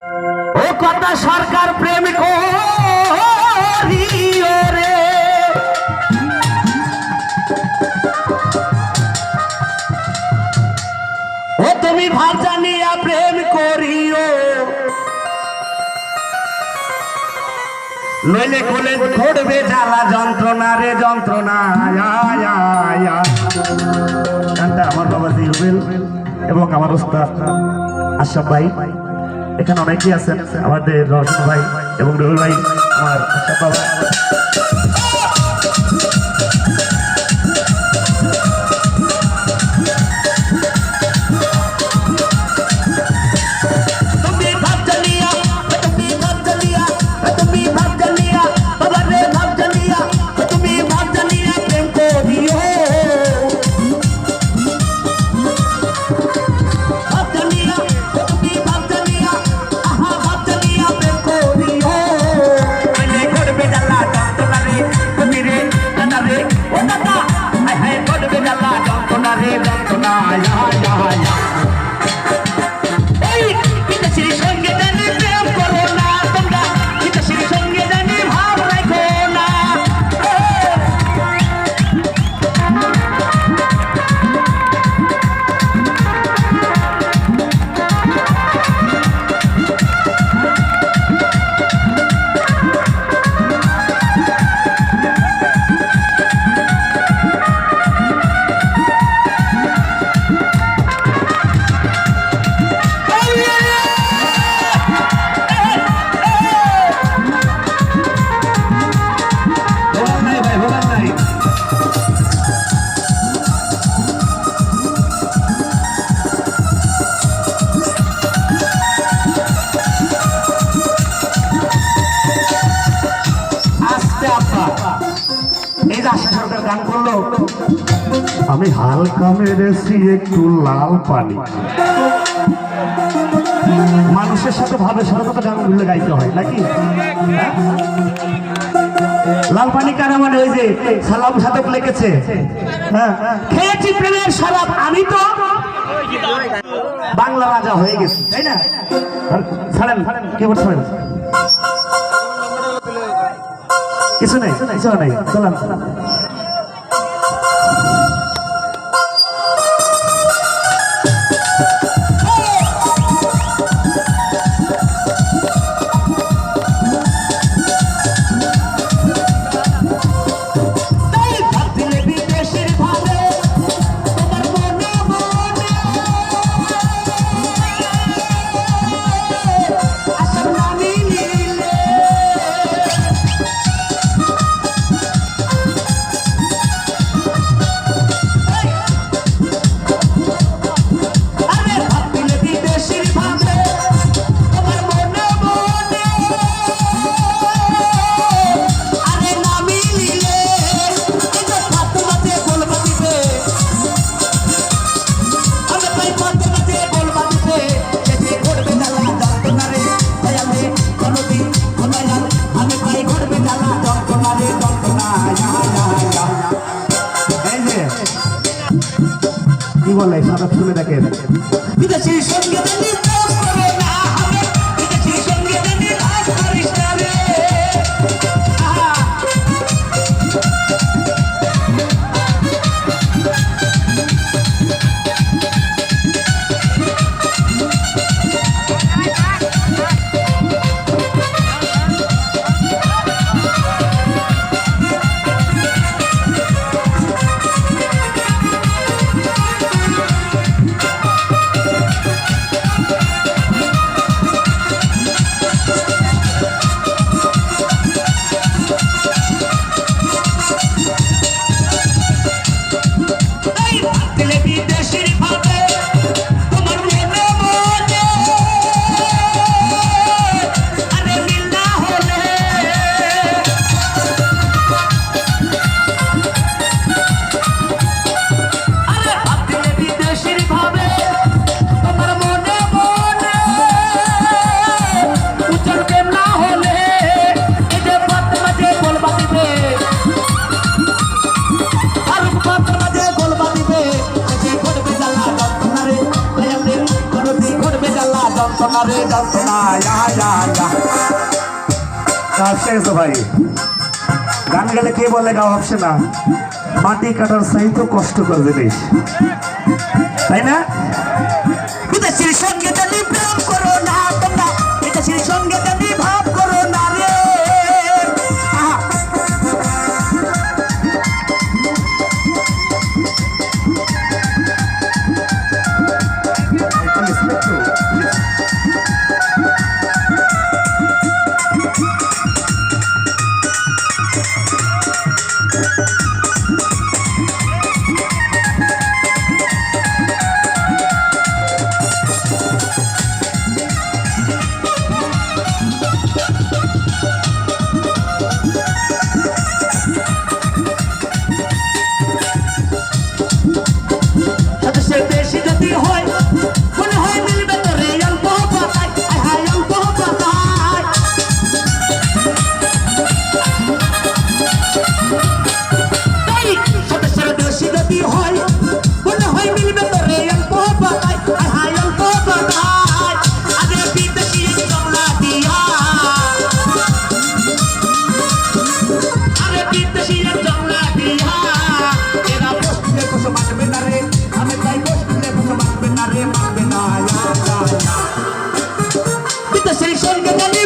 ও কথা সরকার প্রেম করিও রে, ও তুমি ভাব জানিয়া প্রেম করিও, নইলে কোলে ঘটবে জ্বালা যন্ত্রণা রে যন্ত্রণা। গানটা আমার বাবা জিরুবেল এবং আমার ওস্তাদ আশরাফ ভাই, এখানে অনেকেই আছেন, আমাদের রহমান ভাই এবং রুহুল ভাই, আমার আশরাফ বাবা। গান করলো আমি হালকা মেরেছি একটু লাল পানি, মানুষের সাথে ভাবে সাথে তো গানগুলো গাইতে হয় নাকি? লাল পানি কারা মানে ওই যে সালাম সাধক লিখেছে, খেয়েছি প্রেমের শরাব আমি তো বাংলা রাজা হয়ে গেছি, তাই না? ছাড়েন কি বলছেন, কিছু নেই কিছু নেই, চলান কি বলে সাদা শুনে দেখেন বিদেশি সঙ্গীত যন্ত্রণা রে যন্ত্রণা আসছে গেছে ভাই গান গেলে কে বলে গাও আসছে না মাটি কাটার চাইতো কষ্টকর জিনিস তাই না বিদেশির সঙ্গে জানি প্রেম করো না তোমরা বিদেশির সঙ্গে জানি ভাব করো না রে আহা সে বেশি যদি হয় মনে হয় মিলবে তোরে অল্প কথায় আয় হায় অল্প কথায় এই সদস্যের বেশি যদি হয় মনে হয় মিলবে তোরে অল্প কথায় আয় হায় অল্প কথায় আগে বিদেশি জমলা দিয়া আরে বিদেশি জমলা দিয়া এরা বসলে কিছু মানবে না রে আমি তাই বসলে কিছু মানবে না রে মানবে না বিদেশের সঙ্গে জানি